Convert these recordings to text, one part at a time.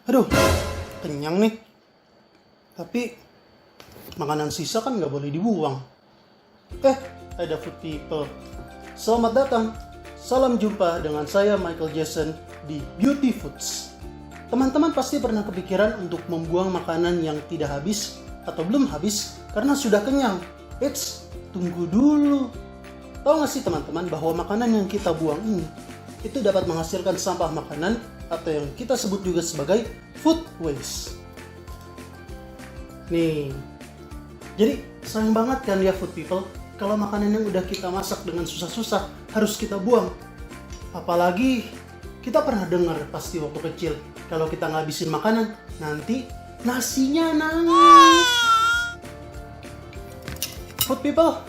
Aduh, kenyang nih. Tapi makanan sisa kan nggak boleh dibuang. Ada food people. Selamat datang. Salam jumpa dengan saya Michael Jason di Beauty Foods. Teman-teman pasti pernah kepikiran untuk membuang makanan yang tidak habis atau belum habis karena sudah kenyang. Eits, tunggu dulu. Tahu nggak sih teman-teman bahwa makanan yang kita buang ini itu dapat menghasilkan sampah makanan atau yang kita sebut juga sebagai food waste. Nih, jadi sayang banget kan ya food people kalau makanan yang udah kita masak dengan susah-susah harus kita buang. Apalagi kita pernah dengar pasti waktu kecil kalau kita ngabisin makanan nanti nasinya nangis. Food people,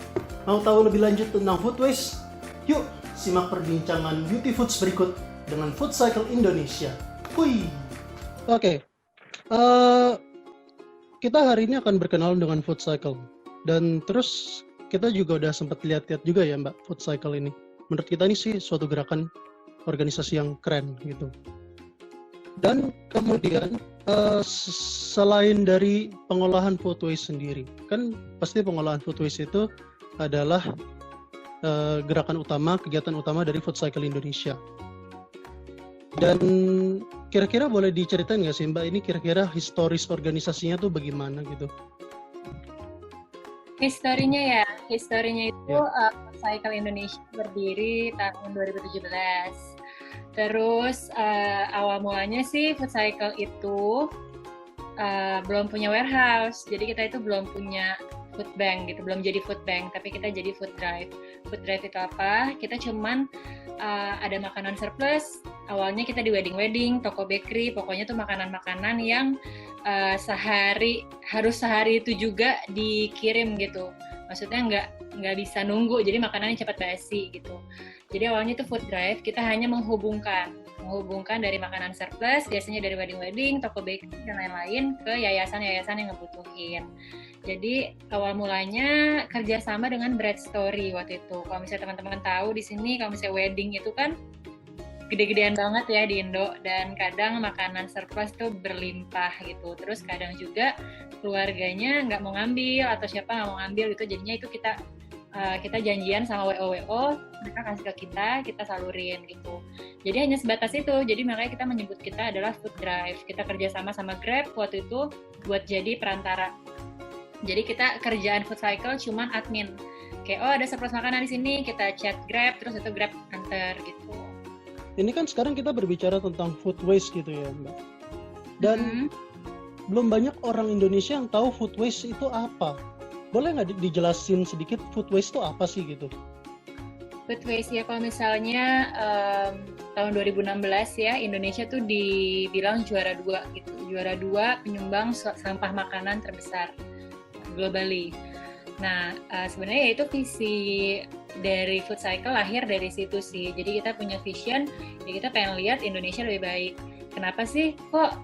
mau tahu lebih lanjut tentang food waste? Yuk, simak perbincangan Beauty Foods berikut dengan Food Cycle Indonesia. Hui. Oke, kita hari ini akan berkenalan dengan Food Cycle. Dan terus kita juga udah sempat lihat-lihat juga ya Mbak, Food Cycle ini. Menurut kita ini sih suatu gerakan organisasi yang keren gitu. Dan kemudian selain dari pengolahan food waste sendiri, kan pasti pengolahan food waste itu adalah kegiatan utama dari Food Cycle Indonesia. Dan kira-kira boleh diceritain nggak sih Mbak, ini kira-kira historis organisasinya tuh bagaimana gitu? Historinya itu Food Cycle Indonesia berdiri tahun 2017. Terus awal mulanya sih Food Cycle itu belum punya warehouse, jadi kita itu belum punya food bank gitu, belum jadi food bank, tapi kita jadi food drive. Food drive itu apa? Kita cuman ada makanan surplus. Awalnya kita di wedding, toko bakery, pokoknya tuh makanan-makanan yang harus sehari itu juga dikirim gitu. Maksudnya nggak bisa nunggu, jadi makanannya cepat basi gitu. Jadi awalnya itu food drive, kita hanya menghubungkan dari makanan surplus, biasanya dari wedding, toko bakery dan lain-lain ke yayasan-yayasan yang ngebutuhin. Jadi awal mulanya kerjasama dengan Bread Story waktu itu. Kalau misalnya teman-teman tahu di sini, kalau misalnya wedding itu kan gede-gedean banget ya di Indo, dan kadang makanan surplus tuh berlimpah gitu. Terus kadang juga keluarganya nggak mau ngambil atau siapa nggak mau ngambil gitu, jadinya itu kita janjian sama WO, mereka kasih ke kita salurin gitu. Jadi hanya sebatas itu, jadi makanya kita menyebut kita adalah food drive. Kita kerjasama sama Grab waktu itu buat jadi perantara. Jadi kita kerjaan Food Cycle cuman admin. Kayak ada surplus makanan di sini, kita chat Grab, terus itu Grab antar gitu. Ini kan sekarang kita berbicara tentang food waste gitu ya Mbak. Dan belum banyak orang Indonesia yang tahu food waste itu apa. Boleh nggak dijelasin sedikit food waste itu apa sih gitu? Food waste ya, kalau misalnya tahun 2016 ya, Indonesia tuh dibilang juara 2 gitu. Juara 2 penyumbang sampah makanan terbesar globally. Nah, sebenarnya itu visi dari Food Cycle lahir dari situ sih. Jadi kita punya vision, ya kita pengen lihat Indonesia lebih baik. Kenapa sih kok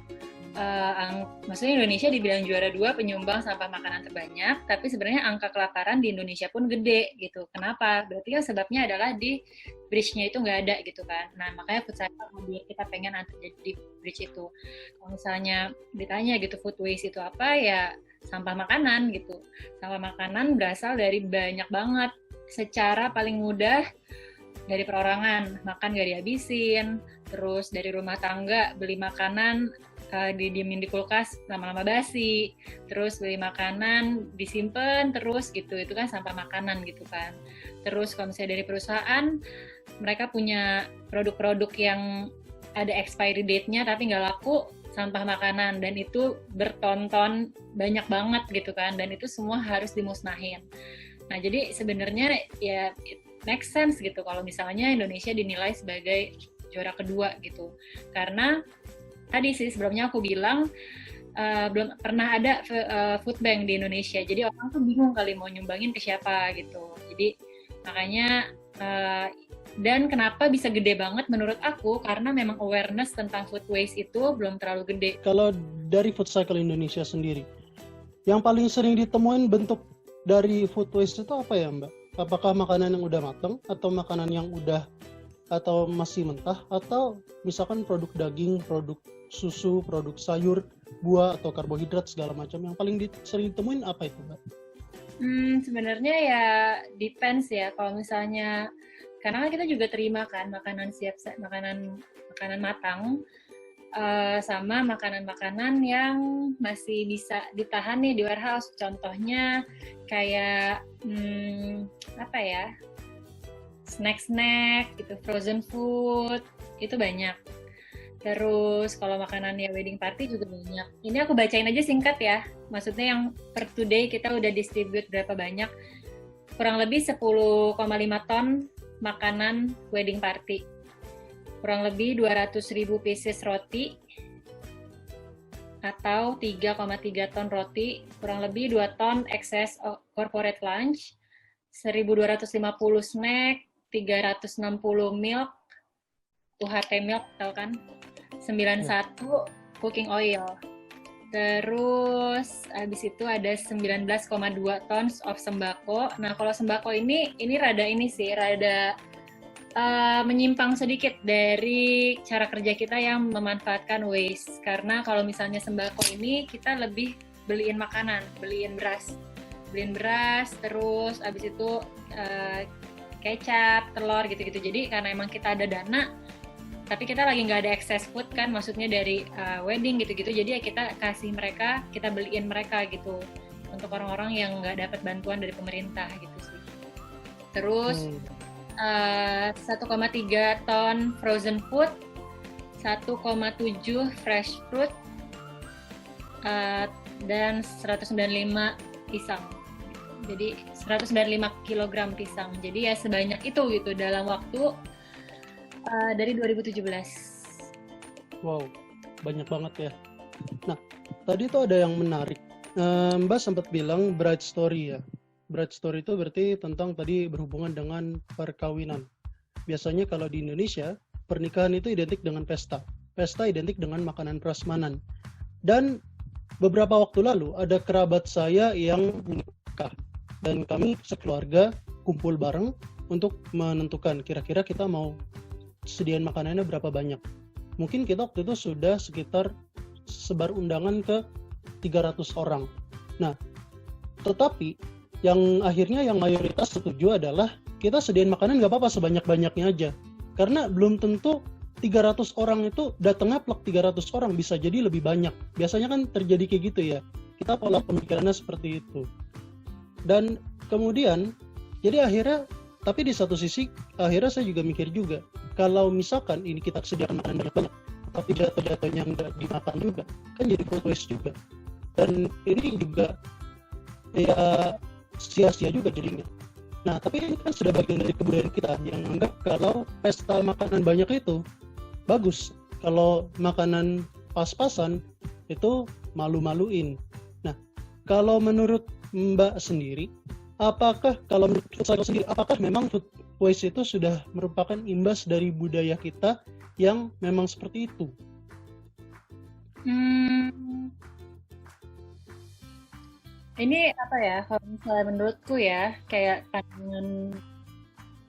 maksudnya Indonesia dibilang juara 2 penyumbang sampah makanan terbanyak, tapi sebenarnya angka kelaparan di Indonesia pun gede gitu. Kenapa? Berarti kan sebabnya adalah di bridge-nya itu nggak ada gitu kan. Nah, makanya Food Cycle kita pengen di bridge itu. Kalau misalnya ditanya gitu food waste itu apa, ya sampah makanan gitu. Sampah makanan berasal dari banyak banget. Secara paling mudah dari perorangan, makan gak dihabisin, terus dari rumah tangga beli makanan didiemin di kulkas lama-lama basi, terus beli makanan disimpan terus gitu, itu kan sampah makanan gitu kan. Terus kalau misalnya dari perusahaan, mereka punya produk-produk yang ada expiry date-nya tapi nggak laku, sampah makanan, dan itu bertonton banyak banget gitu kan, dan itu semua harus dimusnahin. Nah, jadi sebenarnya ya it makes sense gitu kalau misalnya Indonesia dinilai sebagai juara kedua gitu. Karena tadi sih sebelumnya aku bilang belum pernah ada food bank di Indonesia. Jadi orang tuh bingung kali mau nyumbangin ke siapa gitu. Jadi makanya dan kenapa bisa gede banget menurut aku, karena memang awareness tentang food waste itu belum terlalu gede. Kalau dari Food Cycle Indonesia sendiri, yang paling sering ditemuin bentuk dari food waste itu apa ya Mbak? Apakah makanan yang udah matang atau makanan yang udah atau masih mentah, atau misalkan produk daging, produk susu, produk sayur, buah atau karbohidrat segala macam. Yang paling sering ditemuin apa itu, Mbak? Sebenarnya ya depends ya. Kalau misalnya, karena kan kita juga terima kan makanan siap, makanan matang, sama makanan-makanan yang masih bisa ditahan nih di warehouse. Contohnya kayak apa ya, snack-snack gitu, frozen food itu banyak. Terus kalau makanan ya wedding party juga banyak. Ini aku bacain aja singkat ya. Maksudnya yang per today kita udah distribute berapa banyak. Kurang lebih 10,5 ton makanan wedding party. Kurang lebih 200.000 pieces roti atau 3,3 ton roti. Kurang lebih 2 ton excess corporate lunch. 1.250 snack, 360 milk, UHT milk tau kan? 91 cooking oil. Terus habis itu ada 19,2 tons of sembako. Nah, kalau sembako ini rada menyimpang sedikit dari cara kerja kita yang memanfaatkan waste. Karena kalau misalnya sembako ini kita lebih beliin makanan, beliin beras, terus habis itu kecap, telur gitu-gitu. Jadi karena emang kita ada dana, tapi kita lagi nggak ada excess food kan, maksudnya dari wedding gitu-gitu, jadi ya kita kasih mereka, kita beliin mereka gitu untuk orang-orang yang nggak dapat bantuan dari pemerintah gitu sih. Terus 1,3 ton frozen food, 1,7 fresh fruit, dan 195 pisang. Jadi 195 kg pisang. Jadi ya sebanyak itu gitu dalam waktu dari 2017. Wow, banyak banget ya. Nah, tadi tuh ada yang menarik. Mbak sempat bilang bride story ya. Bride story itu berarti tentang tadi berhubungan dengan perkawinan. Biasanya kalau di Indonesia, pernikahan itu identik dengan pesta. Pesta identik dengan makanan prasmanan. Dan beberapa waktu lalu ada kerabat saya yang menikah. Dan kami sekeluarga kumpul bareng untuk menentukan kira-kira kita mau sediaan makanannya berapa banyak. Mungkin kita waktu itu sudah sekitar sebar undangan ke 300 orang. Nah, tetapi yang akhirnya yang mayoritas setuju adalah kita sediain makanan nggak apa-apa sebanyak-banyaknya aja. Karena belum tentu 300 orang itu datangnya plek 300 orang, bisa jadi lebih banyak. Biasanya kan terjadi kayak gitu ya. Kita pola pemikirannya seperti itu. Dan kemudian, jadi akhirnya, tapi di satu sisi akhirnya saya juga mikir juga, kalau misalkan ini kita sediakan makanan banyak-banyak, tapi jatuh-jatuhnya nggak dimakan juga, kan jadi food waste juga. Dan ini juga ya sia-sia juga jadinya. Nah, tapi ini kan sudah bagian dari kebudayaan kita yang menganggap kalau pesta makanan banyak itu bagus. Kalau makanan pas-pasan itu malu-maluin. Nah, kalau menurut Mbak sendiri, apakah kalau menurut saya sendiri, apakah memang food waste itu sudah merupakan imbas dari budaya kita yang memang seperti itu? Ini apa ya, kalau misalnya menurutku ya, kayak pandangan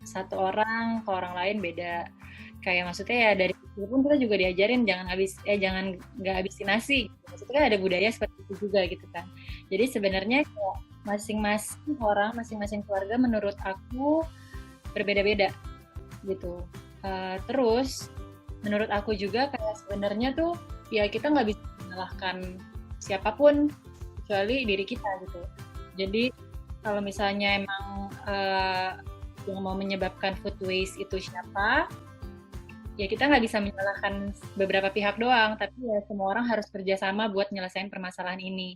satu orang ke orang lain beda. Kayak maksudnya ya dari kecil pun kita juga diajarin jangan nggak habisin nasi. Maksudnya kan ada budaya seperti itu juga gitu kan. Jadi sebenarnya kayak masing-masing orang, masing-masing keluarga menurut aku berbeda-beda gitu. Terus menurut aku juga kayak sebenarnya tuh ya kita nggak bisa menyalahkan siapapun kecuali diri kita gitu. Jadi kalau misalnya emang yang mau menyebabkan food waste itu siapa, ya kita nggak bisa menyalahkan beberapa pihak doang, tapi ya semua orang harus kerjasama buat nyelesain permasalahan ini.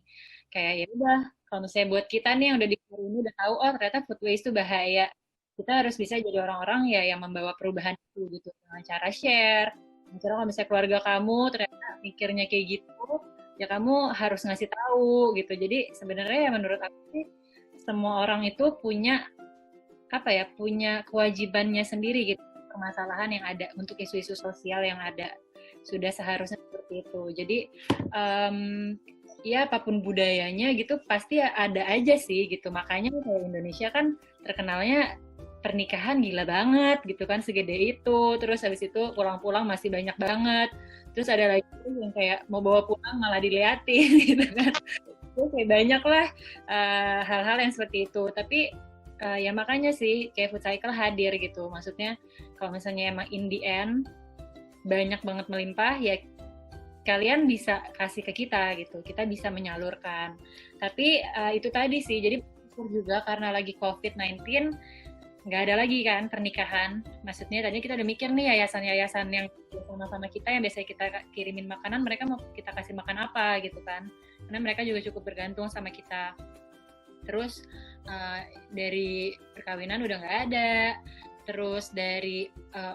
Kayak ya udah, kalau misalnya buat kita nih yang udah di ini udah tahu, oh ternyata food waste itu bahaya, kita harus bisa jadi orang-orang ya yang membawa perubahan itu gitu dengan cara share. Misalnya kalau misalnya keluarga kamu ternyata mikirnya kayak gitu, ya kamu harus ngasih tahu gitu. Jadi sebenarnya ya menurut aku sih semua orang itu punya punya kewajibannya sendiri gitu, permasalahan yang ada untuk isu-isu sosial yang ada, sudah seharusnya seperti itu. Jadi ya apapun budayanya gitu pasti ada aja sih gitu. Makanya kayak Indonesia kan terkenalnya pernikahan gila banget gitu kan, segede itu, terus habis itu pulang-pulang masih banyak banget, terus ada lagi yang kayak mau bawa pulang malah diliatin gitu kan. Terus kayak banyak lah hal-hal yang seperti itu. Tapi ya makanya sih kayak food cycle hadir gitu, maksudnya kalau misalnya emang in the end banyak banget melimpah, ya kalian bisa kasih ke kita gitu, kita bisa menyalurkan. Tapi itu tadi sih, jadi juga karena lagi COVID-19 nggak ada lagi kan pernikahan. Maksudnya tadinya kita udah mikir nih yayasan-yayasan yang sama-sama kita yang biasanya kita kirimin makanan, mereka mau kita kasih makan apa gitu kan, karena mereka juga cukup bergantung sama kita. Terus dari perkawinan udah nggak ada. Terus dari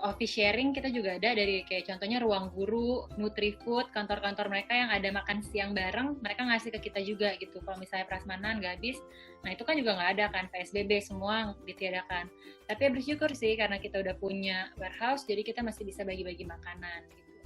office sharing kita juga ada, dari kayak contohnya Ruang Guru, Nutrifood, kantor-kantor mereka yang ada makan siang bareng, mereka ngasih ke kita juga gitu. Kalau misalnya prasmanan nggak habis, nah itu kan juga nggak ada kan, PSBB semua ditiadakan. Tapi bersyukur sih karena kita udah punya warehouse, jadi kita masih bisa bagi-bagi makanan gitu.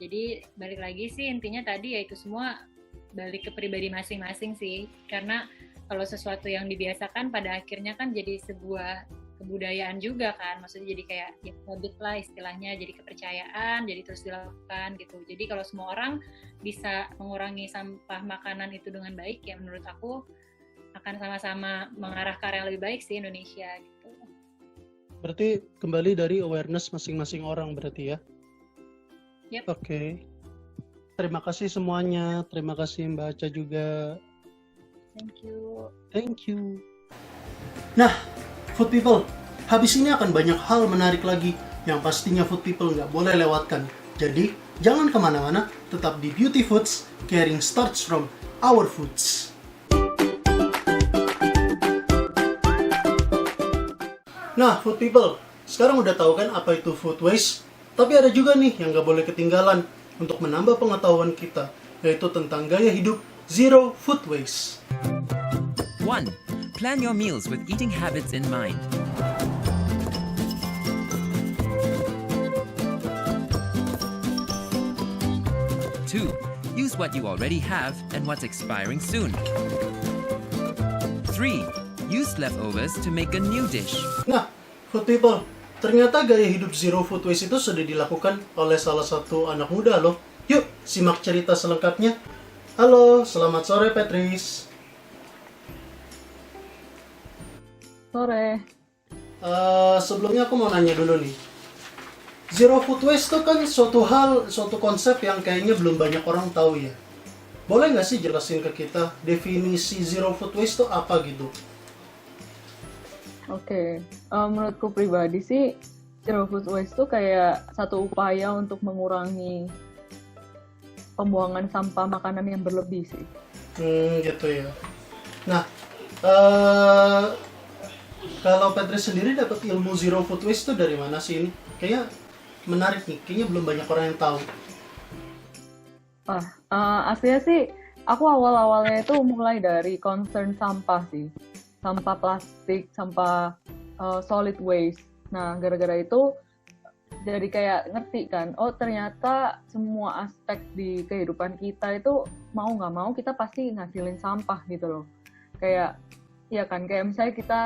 Jadi balik lagi sih intinya tadi ya itu semua balik ke pribadi masing-masing sih, karena kalau sesuatu yang dibiasakan pada akhirnya kan jadi sebuah kebudayaan juga kan, maksudnya jadi kayak ya, habit lah istilahnya, jadi kepercayaan, jadi terus dilakukan gitu. Jadi kalau semua orang bisa mengurangi sampah makanan itu dengan baik, ya menurut aku akan sama-sama mengarah ke arah yang lebih baik sih Indonesia gitu. Berarti kembali dari awareness masing-masing orang berarti ya? Yep. Oke. Terima kasih semuanya, terima kasih Mbak Aca juga. Thank you. Nah, Food People, habis ini akan banyak hal menarik lagi yang pastinya Food People nggak boleh lewatkan. Jadi, jangan kemana-mana, tetap di Beauty Foods, caring starts from our foods. Nah, Food People, sekarang udah tahu kan apa itu food waste? Tapi ada juga nih yang nggak boleh ketinggalan untuk menambah pengetahuan kita, yaitu tentang gaya hidup zero food waste. 1. Plan your meals with eating habits in mind. 2. Use what you already have and what's expiring soon. 3. Use leftovers to make a new dish. Nah, Food People, ternyata gaya hidup zero food waste itu sudah dilakukan oleh salah satu anak muda loh. Yuk, simak cerita selengkapnya. Halo, selamat sore Patrice. Sore. Sebelumnya aku mau nanya dulu nih. Zero food waste itu kan suatu konsep yang kayaknya belum banyak orang tahu ya. Boleh nggak sih jelasin ke kita definisi zero food waste itu apa gitu? Oke. Menurutku pribadi sih, zero food waste itu kayak satu upaya untuk mengurangi pembuangan sampah makanan yang berlebih sih. Gitu ya. Nah, kalau Patrice sendiri dapat ilmu zero food waste itu dari mana sih ini? Kayaknya menarik nih, kayaknya belum banyak orang yang tahu. Aslinya sih, aku awal-awalnya itu mulai dari concern sampah sih. Sampah plastik, sampah solid waste. Nah, gara-gara itu jadi kayak ngerti kan, oh ternyata semua aspek di kehidupan kita itu mau nggak mau kita pasti ngasilin sampah gitu loh. Kayak, ya kan, kayak misalnya kita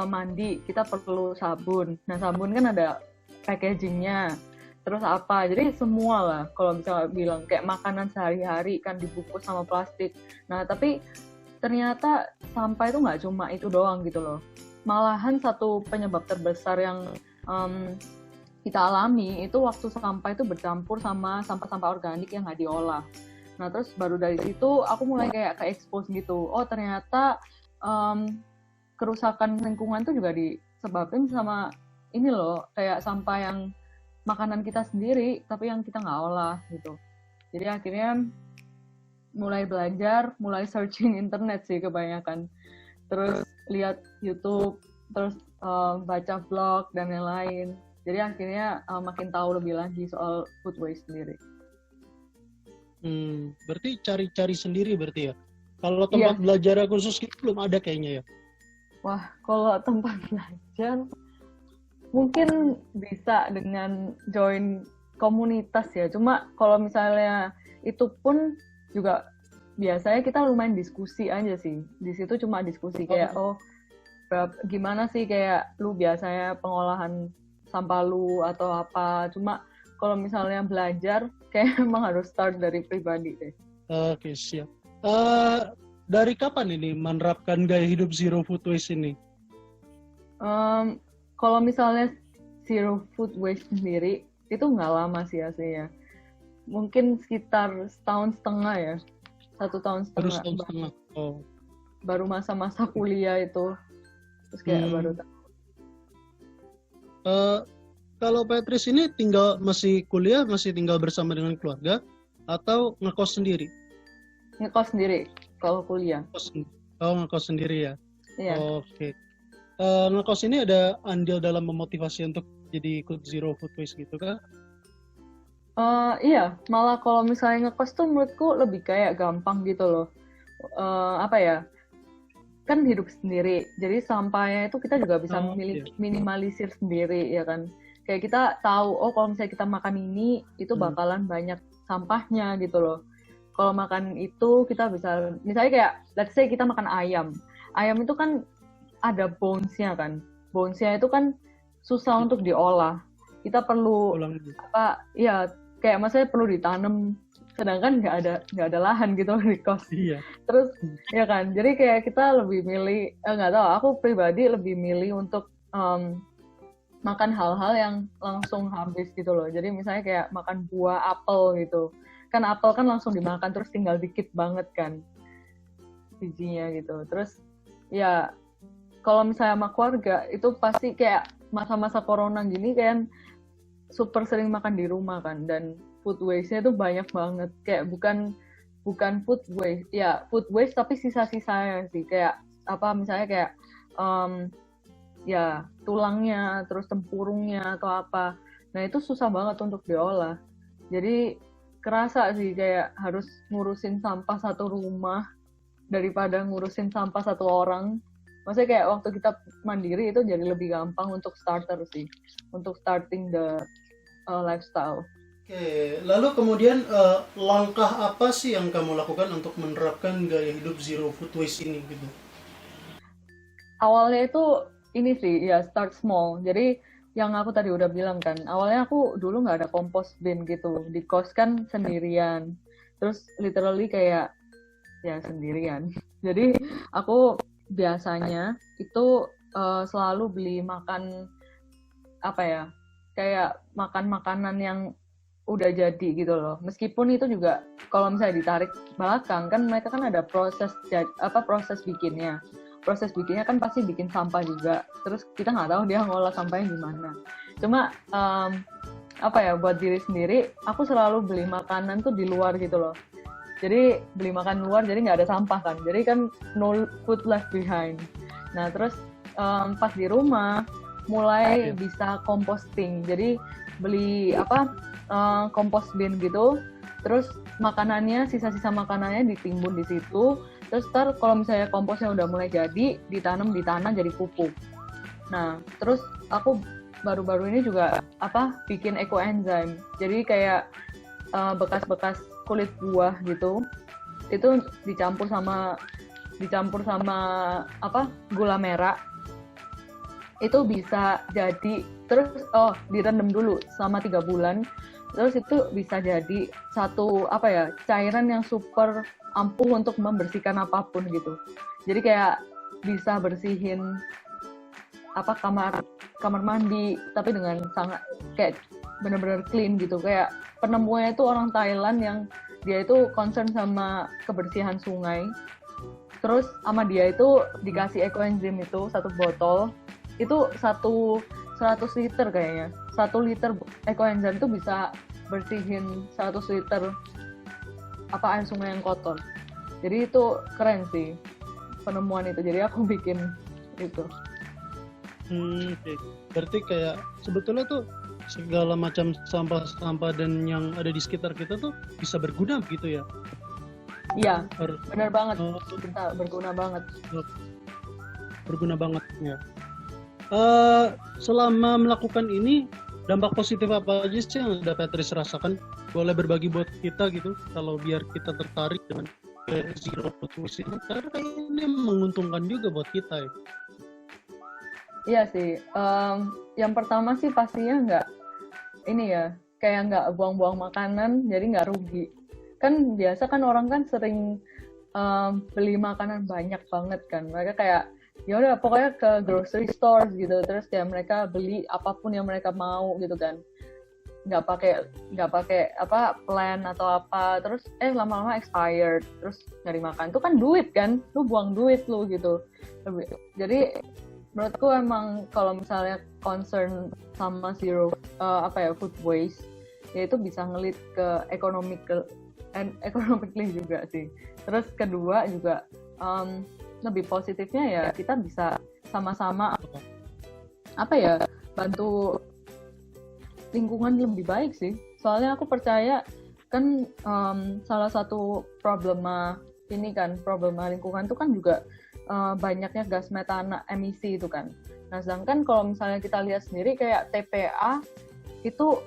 mandi, kita perlu sabun. Nah, sabun kan ada packagingnya. Terus apa? Jadi semua lah, kalau misalnya bilang kayak makanan sehari-hari kan dibungkus sama plastik. Nah, tapi ternyata sampah itu nggak cuma itu doang gitu loh. Malahan satu penyebab terbesar yang kita alami itu waktu sampah itu bercampur sama sampah-sampah organik yang nggak diolah. Nah, terus baru dari situ aku mulai kayak ke-expose gitu. Oh, ternyata kerusakan lingkungan tuh juga disebabkan sama ini loh, kayak sampah yang makanan kita sendiri, tapi yang kita nggak olah gitu. Jadi akhirnya mulai belajar, mulai searching internet sih kebanyakan. Terus lihat YouTube, terus baca blog dan lain-lain. Jadi akhirnya makin tahu lebih lagi soal food waste sendiri. Berarti cari-cari sendiri berarti ya? Kalau tempat belajar khusus gitu belum ada kayaknya ya? Wah, kalau tempat belajar mungkin bisa dengan join komunitas ya. Cuma kalau misalnya itu pun juga biasanya kita lumayan diskusi aja sih. Di situ cuma diskusi kayak gimana sih kayak lu biasanya pengolahan sampah lu atau apa. Cuma kalau misalnya belajar kayak emang harus start dari pribadi deh. Oke, siap. Dari kapan ini menerapkan gaya hidup zero food waste ini? Kalau misalnya zero food waste sendiri itu nggak lama sih aslinya. Mungkin sekitar 1,5 tahun ya. 1 tahun Baru setengah. setahun setengah. Oh. Baru masa-masa kuliah itu. Terus kayak baru tahu. Kalau Patrice ini masih kuliah, masih tinggal bersama dengan keluarga atau ngekos sendiri? Ngekos sendiri kalau kuliah. Ngekos sendiri ya. Iya. Oke. Ngekos ini ada andil dalam memotivasi untuk jadi ikut zero food waste gitu kah? Iya, malah kalau misalnya ngekos tuh menurutku lebih kayak gampang gitu loh. Apa ya? Kan hidup sendiri, jadi sampahnya itu kita juga bisa minimalisir sendiri ya kan. Kayak kita tahu, oh kalau misalnya kita makan ini, itu bakalan banyak sampahnya gitu loh. Kalau makan itu kita bisa, misalnya kayak, let's say kita makan ayam. Ayam itu kan ada bones-nya kan. Bones-nya itu kan susah untuk diolah. Kita perlu kayak maksudnya perlu ditanam, sedangkan nggak ada lahan gitu di kos. Iya. Terus ya kan, jadi kayak kita lebih milih, nggak tahu, aku pribadi lebih milih untuk makan hal-hal yang langsung habis gitu loh. Jadi misalnya kayak makan buah apel gitu, kan apel kan langsung dimakan terus tinggal dikit banget kan bijinya gitu. Terus ya kalau misalnya sama keluarga itu pasti kayak masa-masa corona gini kan super sering makan di rumah kan, dan food waste-nya tuh banyak banget. Kayak bukan food waste, ya food waste tapi sisa-sisanya sih, kayak apa misalnya kayak ya tulangnya, terus tempurungnya atau apa. Nah itu susah banget untuk diolah. Jadi kerasa sih kayak harus ngurusin sampah satu rumah daripada ngurusin sampah satu orang. Maksudnya kayak waktu kita mandiri itu jadi lebih gampang untuk starter sih, untuk starting the lifestyle. Oke, lalu kemudian langkah apa sih yang kamu lakukan untuk menerapkan gaya hidup zero food waste ini gitu? Awalnya itu ini sih ya start small. Jadi yang aku tadi udah bilang kan, awalnya aku dulu nggak ada compost bin gitu, di kos kan sendirian. Terus literally kayak ya sendirian. Jadi aku biasanya itu selalu beli makan apa ya, kayak makan makanan yang udah jadi gitu loh. Meskipun itu juga kalau misalnya ditarik belakang kan mereka kan ada proses bikinnya. Proses bikinnya kan pasti bikin sampah juga. Terus kita nggak tahu dia ngolah sampahnya gimana. Cuma buat diri sendiri aku selalu beli makanan tuh di luar gitu loh. Jadi beli makan luar jadi nggak ada sampah kan. Jadi kan no food left behind. Nah terus pas di rumah mulai bisa composting. Jadi beli compost bin gitu. Terus makanannya, sisa-sisa makanannya ditimbun di situ. Terus kalau misalnya komposnya udah mulai jadi, ditanam di tanah jadi pupuk. Nah, terus aku baru-baru ini juga bikin ekoenzim. Jadi kayak bekas-bekas kulit buah gitu, itu dicampur sama gula merah. Itu bisa jadi, terus direndam dulu selama 3 bulan. Terus itu bisa jadi satu cairan yang super ampuh untuk membersihkan apapun gitu. Jadi kayak bisa bersihin kamar mandi tapi dengan sangat kayak benar-benar clean gitu. Kayak penemunya itu orang Thailand yang dia itu concern sama kebersihan sungai. Terus sama dia itu dikasih ekoenzim itu 1 botol. Itu 100 liter kayaknya. 1 liter ekoenzim itu bisa bersihin 100 liter air sungai yang kotor. Jadi itu keren sih penemuan itu. Jadi aku bikin itu. Okay. Berarti kayak sebetulnya tuh segala macam sampah-sampah dan yang ada di sekitar kita tuh bisa berguna gitu ya? Iya, benar banget. Kita berguna banget. Berguna banget ya. Selama melakukan ini, dampak positif apa aja sih yang ada Patrice rasakan? Boleh berbagi buat kita gitu, kalau biar kita tertarik dengan zero food waste ini, karena ini menguntungkan juga buat kita ya. Iya sih. Yang pertama sih pastinya nggak ini ya, kayak nggak buang-buang makanan, jadi nggak rugi. Kan biasa kan orang kan sering beli makanan banyak banget kan. Mereka kayak ya udah pokoknya ke grocery stores gitu, terus kayak mereka beli apapun yang mereka mau gitu kan. Nggak pakai apa plan atau apa, terus lama-lama expired, terus nyari makan. Itu kan duit kan, lu buang duit lu gitu. Jadi menurutku emang kalau misalnya concern sama food waste, ya itu bisa ngelit ke economically juga sih. Terus kedua juga lebih positifnya ya kita bisa sama-sama bantu lingkungan lebih baik sih. Soalnya aku percaya kan salah satu problema lingkungan itu kan juga banyaknya gas metana emisi itu kan. Nah, sedangkan kalau misalnya kita lihat sendiri kayak TPA itu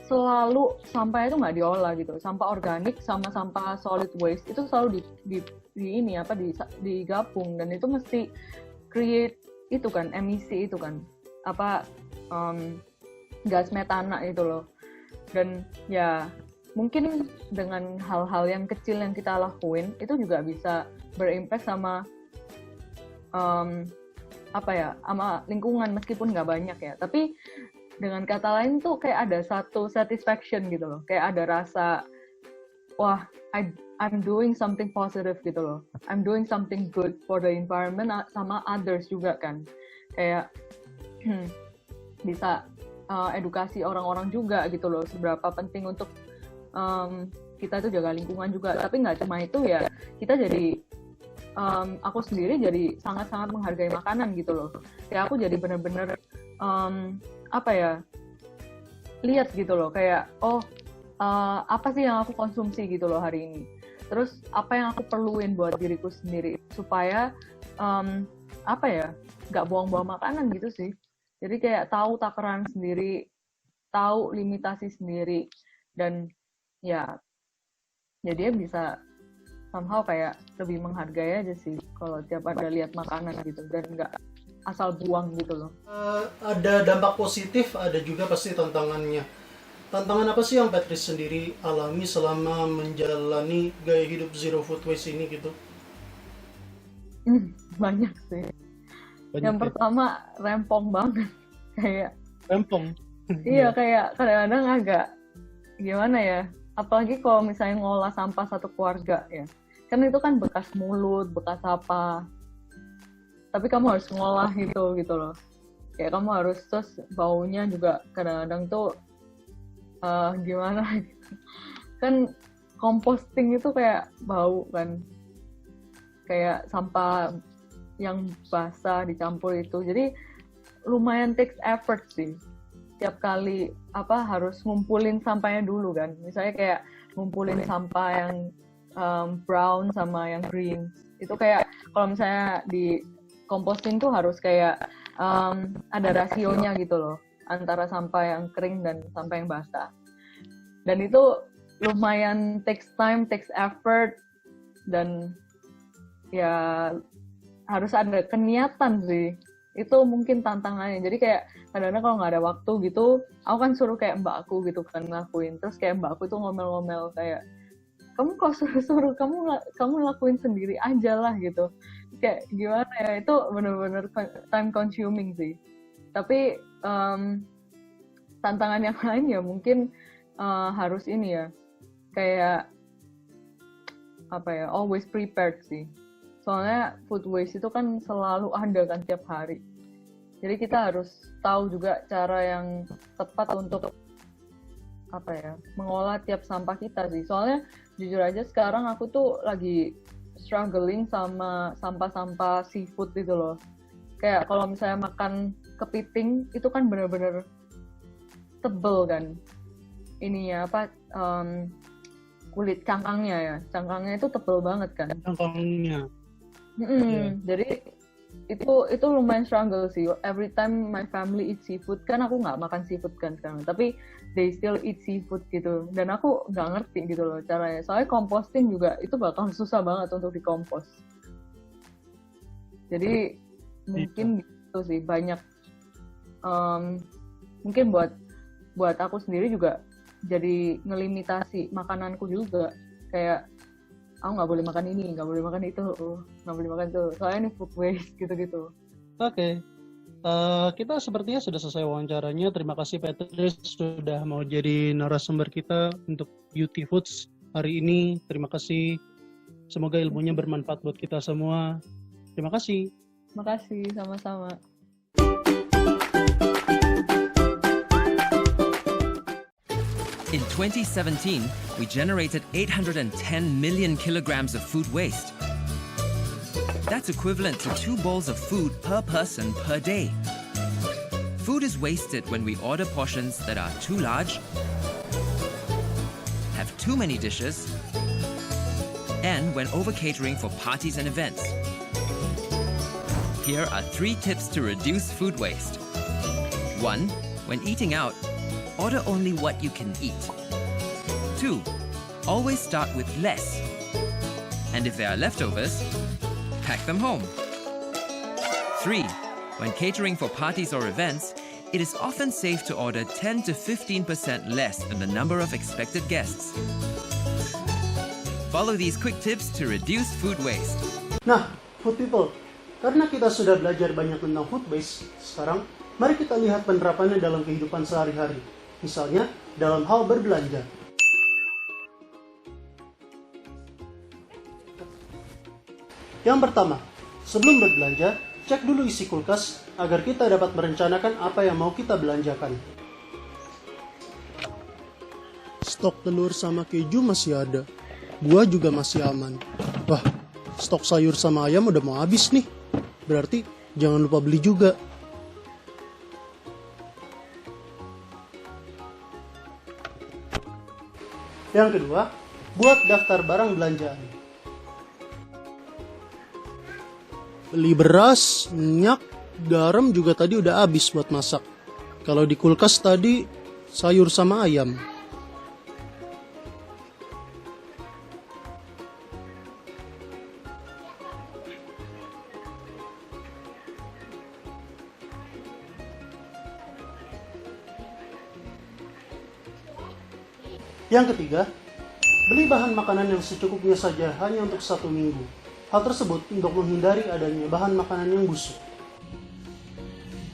selalu sampah itu nggak diolah gitu. Sampah organik sama sampah solid waste itu selalu digabung, dan itu mesti create itu kan emisi itu kan gas metana itu loh. Dan ya mungkin dengan hal-hal yang kecil yang kita lakuin itu juga bisa berimpact sama sama lingkungan meskipun nggak banyak ya. Tapi dengan kata lain tuh kayak ada satu satisfaction gitu loh. Kayak ada rasa wah, I'm doing something positive gitu loh. I'm doing something good for the environment sama others juga kan. Kayak bisa edukasi orang-orang juga gitu loh, seberapa penting untuk kita tuh jaga lingkungan juga. Tapi nggak cuma itu ya, kita jadi aku sendiri jadi sangat-sangat menghargai makanan gitu loh. Kayak aku jadi bener-bener lihat gitu loh, kayak apa sih yang aku konsumsi gitu loh hari ini. Terus apa yang aku perluin buat diriku sendiri supaya nggak buang-buang makanan gitu sih. Jadi kayak tahu takaran sendiri, tahu limitasi sendiri, dan ya dia bisa somehow kayak lebih menghargai aja sih kalau tiap ada lihat makanan gitu, dan nggak asal buang gitu loh. Ada dampak positif, ada juga pasti tantangannya. Tantangan apa sih yang Patrice sendiri alami selama menjalani gaya hidup zero food waste ini gitu? Banyak sih. Yang pertama rempong banget, kayak rempong. Iya, kayak kadang-kadang agak gimana ya, apalagi kalau misalnya ngolah sampah satu keluarga ya, kan itu kan bekas mulut, bekas apa, tapi kamu harus ngolah gitu loh. Kayak kamu harus, terus baunya juga kadang-kadang tuh gimana gitu. Kan composting itu kayak bau kan, kayak sampah yang basah dicampur itu. Jadi lumayan takes effort sih. Tiap kali harus ngumpulin sampahnya dulu kan. Misalnya kayak ngumpulin sampah yang brown sama yang green. Itu kayak kalau misalnya di composting tuh harus kayak ada rasionya gitu loh, antara sampah yang kering dan sampah yang basah. Dan itu lumayan takes time, takes effort, dan ya harus ada keniatan sih. Itu mungkin tantangannya. Jadi kayak kadang-kadang kalau nggak ada waktu gitu, aku kan suruh kayak mbakku gitu kan ngelakuin. Terus kayak mbakku tuh ngomel-ngomel kayak, kamu kok suruh kamu lakuin sendiri aja lah gitu. Kayak gimana ya, itu bener-bener time consuming sih. Tapi tantangan yang lain ya mungkin harus ini ya, kayak always prepared sih. Soalnya food waste itu kan selalu ada kan tiap hari. Jadi kita harus tahu juga cara yang tepat untuk mengolah tiap sampah kita sih. Soalnya jujur aja sekarang aku tuh lagi struggling sama sampah-sampah seafood gitu loh. Kayak kalau misalnya makan kepiting itu kan bener-bener tebel kan. Ininya kulit cangkangnya ya. Cangkangnya itu tebel banget kan. Cangkangnya. Jadi itu lumayan struggle sih. Every time my family eat seafood, kan aku nggak makan seafood kan sekarang, tapi they still eat seafood gitu, dan aku nggak ngerti gitu loh caranya. Soalnya composting juga itu bakal susah banget untuk dikompos. Jadi Mungkin gitu sih, banyak. Mungkin buat aku sendiri juga jadi ngelimitasi makananku juga. Kayak aku nggak boleh makan ini, nggak boleh makan itu, nggak boleh makan itu. Soalnya ini food waste gitu-gitu. Oke. Kita sepertinya sudah selesai wawancaranya. Terima kasih Patrice sudah mau jadi narasumber kita untuk Beauty Foods hari ini. Terima kasih. Semoga ilmunya bermanfaat buat kita semua. Terima kasih. Makasih, sama-sama. In 2017, we generated 810 million kilograms of food waste. That's equivalent to 2 bowls of food per person per day. Food is wasted when we order portions that are too large, have too many dishes, and when over-catering for parties and events. Here are 3 tips to reduce food waste. 1. When eating out, order only what you can eat. 2. Always start with less. And if there are leftovers, pack them home. 3. When catering for parties or events, it is often safe to order 10 to 15% less than the number of expected guests. Follow these quick tips to reduce food waste. Nah, food people, karena kita sudah belajar banyak tentang food waste, sekarang mari kita lihat penerapannya dalam kehidupan sehari-hari. Misalnya, dalam hal berbelanja. Yang pertama, sebelum berbelanja, cek dulu isi kulkas agar kita dapat merencanakan apa yang mau kita belanjakan. Stok telur sama keju masih ada. Buah juga masih aman. Wah, stok sayur sama ayam udah mau habis nih. Berarti jangan lupa beli juga. Yang kedua, buat daftar barang belanjaan. Beli beras, minyak, garam juga tadi udah habis buat masak. Kalau di kulkas tadi, sayur sama ayam. Yang ketiga, beli bahan makanan yang secukupnya saja hanya untuk 1 minggu. Hal tersebut untuk menghindari adanya bahan makanan yang busuk.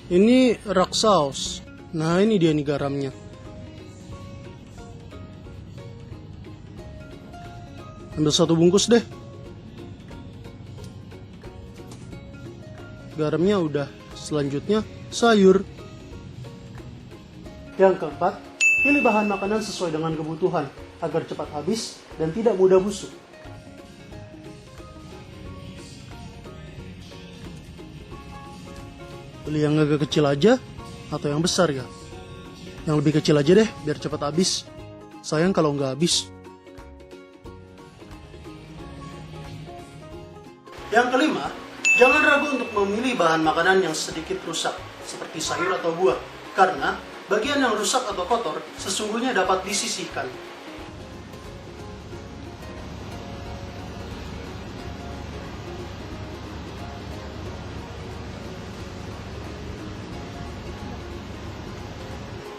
Ini rak saus. Nah, ini dia nih garamnya. Ambil 1 bungkus deh. Garamnya udah. Selanjutnya, sayur. Yang keempat, pilih bahan makanan sesuai dengan kebutuhan agar cepat habis dan tidak mudah busuk. Beli yang agak kecil aja atau yang besar ya? Yang lebih kecil aja deh biar cepat habis. Sayang kalau nggak habis. Yang kelima, jangan ragu untuk memilih bahan makanan yang sedikit rusak seperti sayur atau buah, karena bagian yang rusak atau kotor sesungguhnya dapat disisihkan.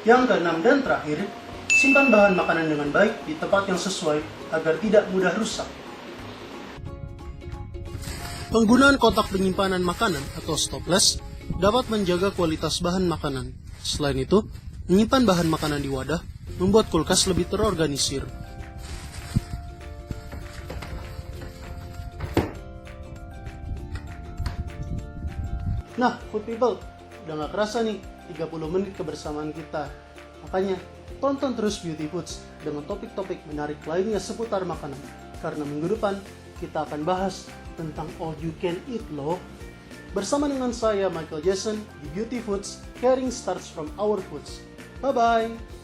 Yang keenam dan terakhir, simpan bahan makanan dengan baik di tempat yang sesuai agar tidak mudah rusak. Penggunaan kotak penyimpanan makanan atau stockless dapat menjaga kualitas bahan makanan. Selain itu, menyimpan bahan makanan di wadah membuat kulkas lebih terorganisir. Nah, food people, udah gak kerasa nih 30 menit kebersamaan kita. Makanya, tonton terus Beauty Foods dengan topik-topik menarik lainnya seputar makanan. Karena minggu depan, kita akan bahas tentang all you can eat loh. Bersama dengan saya, Michael Jason, di Beauty Foods, caring starts from our foods. Bye-bye!